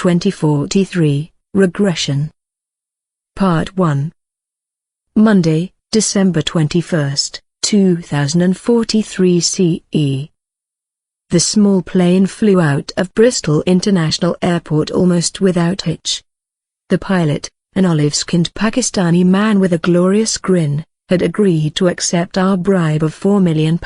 2043, Regression. Part 1. Monday, December 21, 2043 CE. The small plane flew out of Bristol International Airport almost without hitch. The pilot, an olive-skinned Pakistani man with a glorious grin, had agreed to accept our bribe of £4 million,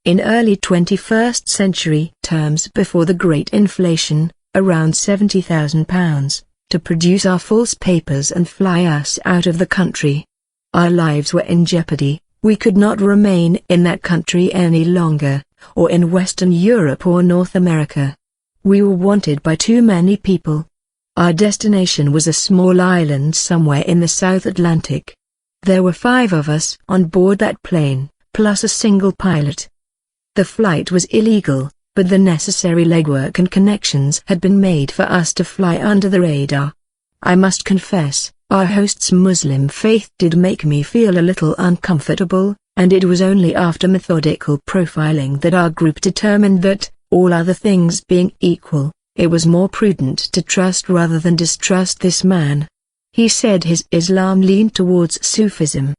in early 21st century terms before the great inflation, around £70,000, to produce our false papers and fly us out of the country. Our lives were in jeopardy. We could not remain in that country any longer, or in Western Europe or North America. We were wanted by too many people. Our destination was a small island somewhere in the South Atlantic. There were 5 of us on board that plane, plus a single pilot. The flight was illegal, but the necessary legwork and connections had been made for us to fly under the radar. I must confess, our host's Muslim faith did make me feel a little uncomfortable, and it was only after methodical profiling that our group determined that, all other things being equal, it was more prudent to trust rather than distrust this man. He said his Islam leaned towards Sufism.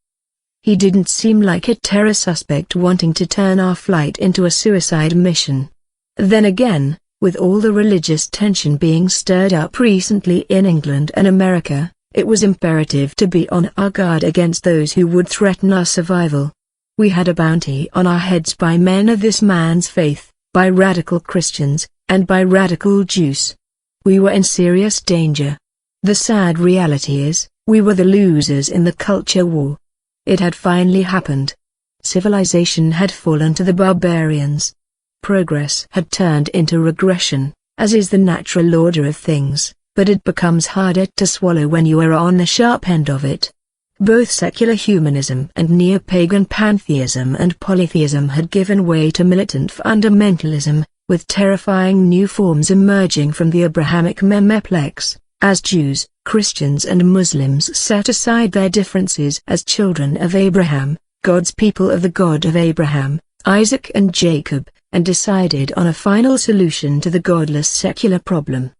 He didn't seem like a terror suspect wanting to turn our flight into a suicide mission. Then again, with all the religious tension being stirred up recently in England and America, it was imperative to be on our guard against those who would threaten our survival. We had a bounty on our heads by men of this man's faith, by radical Christians, and by radical Jews. We were in serious danger. The sad reality is, we were the losers in the culture war. It had finally happened. Civilization had fallen to the barbarians. Progress had turned into regression, as is the natural order of things, but it becomes harder to swallow when you are on the sharp end of it. Both secular humanism and neo-pagan pantheism and polytheism had given way to militant fundamentalism, with terrifying new forms emerging from the Abrahamic memeplex, as Jews, Christians and Muslims set aside their differences as children of Abraham, God's people of the God of Abraham, Isaac and Jacob, and decided on a final solution to the godless secular problem.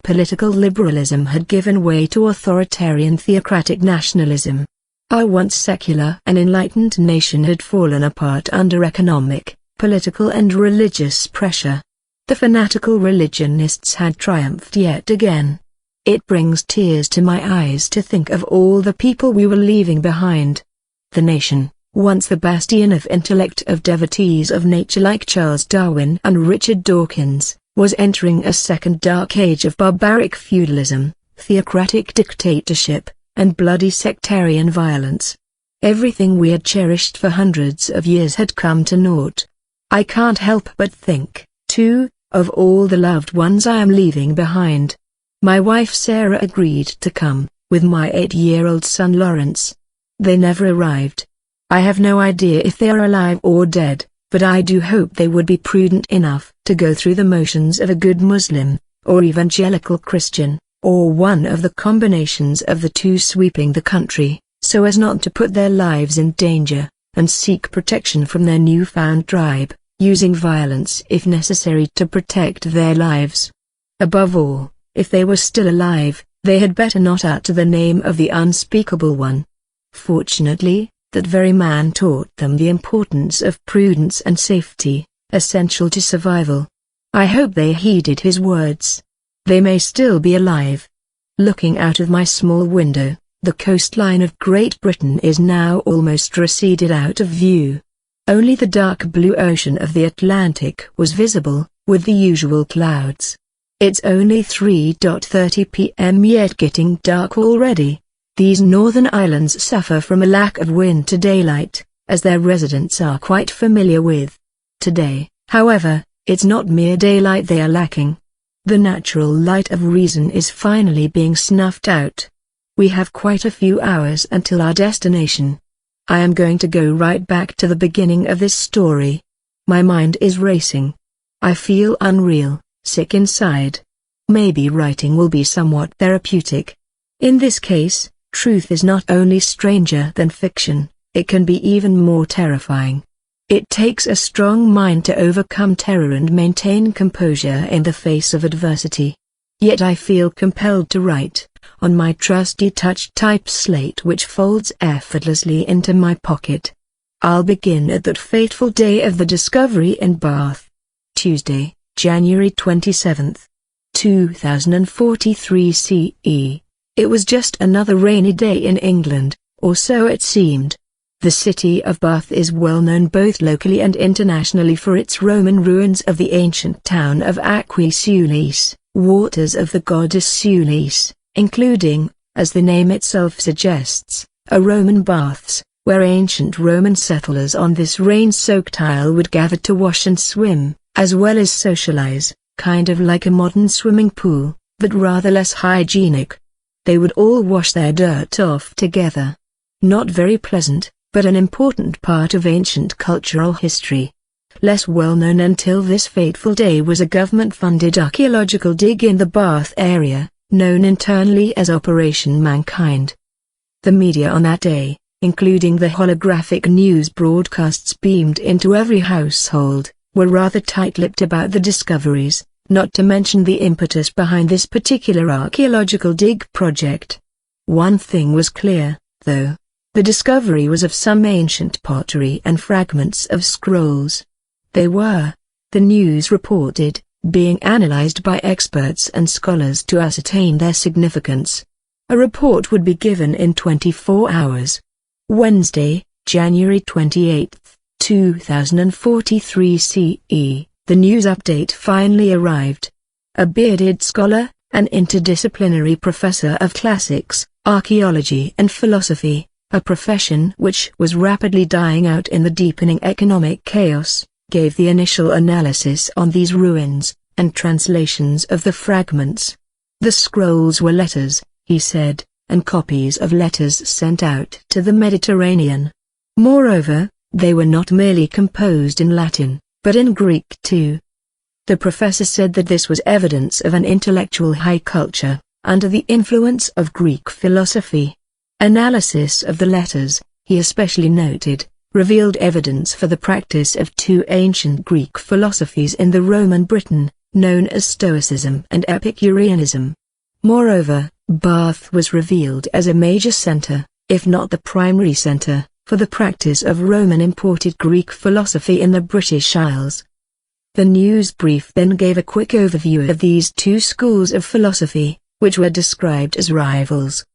Political liberalism had given way to authoritarian theocratic nationalism. Our once secular and enlightened nation had fallen apart under economic, political and religious pressure. The fanatical religionists had triumphed yet again. It brings tears to my eyes to think of all the people we were leaving behind. The nation, once the bastion of intellect of devotees of nature like Charles Darwin and Richard Dawkins, was entering a second dark age of barbaric feudalism, theocratic dictatorship, and bloody sectarian violence. Everything we had cherished for hundreds of years had come to naught. I can't help but think, too, of all the loved ones I am leaving behind. My wife Sarah agreed to come, with my 8-year-old son Lawrence. They never arrived. I have no idea if they are alive or dead, but I do hope they would be prudent enough to go through the motions of a good Muslim, or evangelical Christian, or one of the combinations of the two sweeping the country, so as not to put their lives in danger, and seek protection from their newfound tribe, using violence if necessary to protect their lives. Above all, if they were still alive, they had better not utter the name of the unspeakable one. Fortunately, that very man taught them the importance of prudence and safety, essential to survival. I hope they heeded his words. They may still be alive. Looking out of my small window, the coastline of Great Britain is now almost receded out of view. Only the dark blue ocean of the Atlantic was visible, with the usual clouds. It's only 3:30 p.m. yet getting dark already. These northern islands suffer from a lack of winter daylight, as their residents are quite familiar with. Today, however, it's not mere daylight they are lacking. The natural light of reason is finally being snuffed out. We have quite a few hours until our destination. I am going to go right back to the beginning of this story. My mind is racing. I feel unreal, sick inside. Maybe writing will be somewhat therapeutic. In this case, truth is not only stranger than fiction, it can be even more terrifying. It takes a strong mind to overcome terror and maintain composure in the face of adversity. Yet I feel compelled to write, on my trusty touch-type slate which folds effortlessly into my pocket. I'll begin at that fateful day of the discovery in Bath. Tuesday, January 27, 2043 CE. It was just another rainy day in England, or so it seemed. The city of Bath is well known both locally and internationally for its Roman ruins of the ancient town of Aquae Sulis, waters of the goddess Sulis, including, as the name itself suggests, a Roman baths, where ancient Roman settlers on this rain-soaked isle would gather to wash and swim, as well as socialize, kind of like a modern swimming pool, but rather less hygienic. They would all wash their dirt off together. Not very pleasant, but an important part of ancient cultural history. Less well known until this fateful day was a government-funded archaeological dig in the Bath area, known internally as Operation Mankind. The media on that day, including the holographic news broadcasts beamed into every household, were rather tight-lipped about the discoveries, not to mention the impetus behind this particular archaeological dig project. One thing was clear, though. The discovery was of some ancient pottery and fragments of scrolls. They were, the news reported, being analyzed by experts and scholars to ascertain their significance. A report would be given in 24 hours. Wednesday, January 28, 2043 CE, the news update finally arrived. A bearded scholar, an interdisciplinary professor of classics, archaeology and philosophy, a profession which was rapidly dying out in the deepening economic chaos, gave the initial analysis on these ruins, and translations of the fragments. The scrolls were letters, he said, and copies of letters sent out to the Mediterranean. Moreover, they were not merely composed in Latin, but in Greek too. The professor said that this was evidence of an intellectual high culture, under the influence of Greek philosophy. Analysis of the letters, he especially noted, revealed evidence for the practice of two ancient Greek philosophies in the Roman Britain, known as Stoicism and Epicureanism. Moreover, Bath was revealed as a major center, if not the primary center, for the practice of Roman imported Greek philosophy in the British Isles. The news brief then gave a quick overview of these two schools of philosophy, which were described as rivals.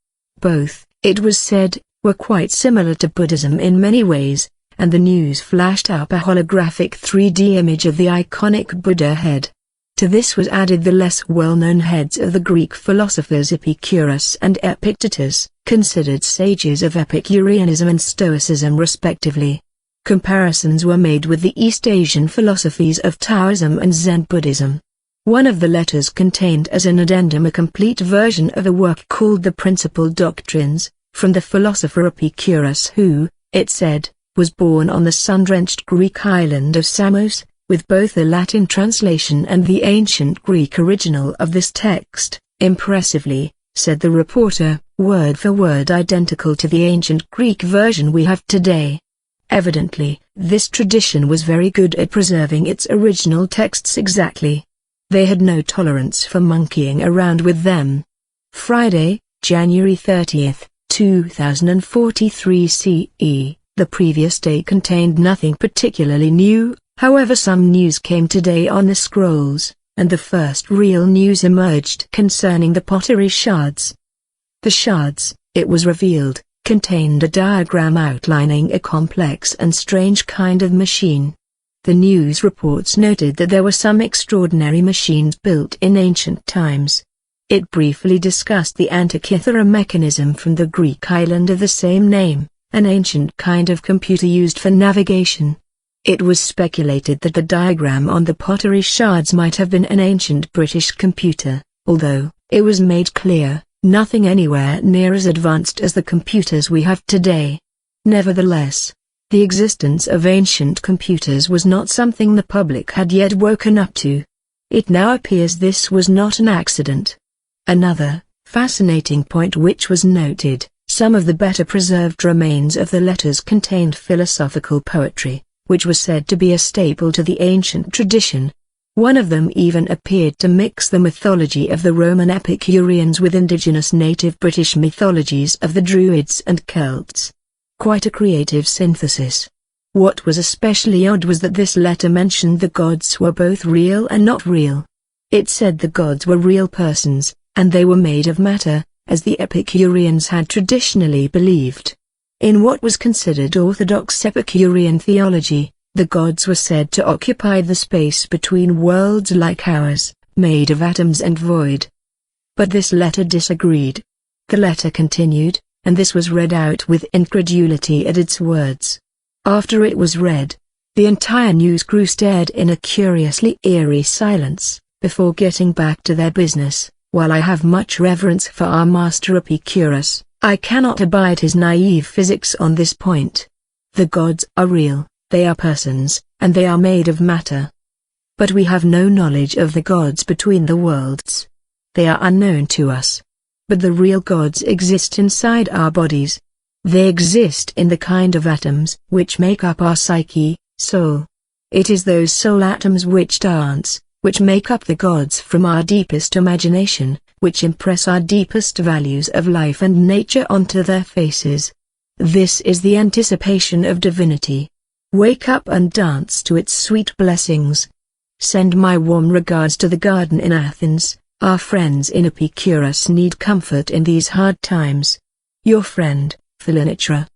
Both, it was said, were quite similar to Buddhism in many ways, and the news flashed up a holographic 3D image of the iconic Buddha head. To this was added the less well-known heads of the Greek philosophers Epicurus and Epictetus, considered sages of Epicureanism and Stoicism respectively. Comparisons were made with the East Asian philosophies of Taoism and Zen Buddhism. One of the letters contained as an addendum a complete version of a work called The Principal Doctrines, from the philosopher Epicurus who, it said, was born on the sun-drenched Greek island of Samos, with both a Latin translation and the ancient Greek original of this text, impressively, said the reporter, word for word identical to the ancient Greek version we have today. Evidently, this tradition was very good at preserving its original texts exactly. They had no tolerance for monkeying around with them. Friday, January 30, 2043 CE, the previous day contained nothing particularly new, however some news came today on the scrolls, and the first real news emerged concerning the pottery shards. The shards, it was revealed, contained a diagram outlining a complex and strange kind of machine. The news reports noted that there were some extraordinary machines built in ancient times. It briefly discussed the Antikythera mechanism from the Greek island of the same name, an ancient kind of computer used for navigation. It was speculated that the diagram on the pottery shards might have been an ancient British computer, although, it was made clear, nothing anywhere near as advanced as the computers we have today. Nevertheless, the existence of ancient computers was not something the public had yet woken up to. It now appears this was not an accident. Another, fascinating point which was noted, some of the better preserved remains of the letters contained philosophical poetry, which was said to be a staple to the ancient tradition. One of them even appeared to mix the mythology of the Roman Epicureans with indigenous native British mythologies of the Druids and Celts. Quite a creative synthesis. What was especially odd was that this letter mentioned the gods were both real and not real. It said the gods were real persons, and they were made of matter, as the Epicureans had traditionally believed. In what was considered orthodox Epicurean theology, the gods were said to occupy the space between worlds like ours, made of atoms and void. But this letter disagreed. The letter continued, and this was read out with incredulity at its words. After it was read, the entire news crew stared in a curiously eerie silence, before getting back to their business. While I have much reverence for our master Epicurus, I cannot abide his naive physics on this point. The gods are real, they are persons, and they are made of matter. But we have no knowledge of the gods between the worlds. They are unknown to us. But the real gods exist inside our bodies. They exist in the kind of atoms which make up our psyche, soul. It is those soul atoms which dance, which make up the gods from our deepest imagination, which impress our deepest values of life and nature onto their faces. This is the anticipation of divinity. Wake up and dance to its sweet blessings. Send my warm regards to the garden in Athens. Our friends in Epicurus need comfort in these hard times. Your friend, Philinitra.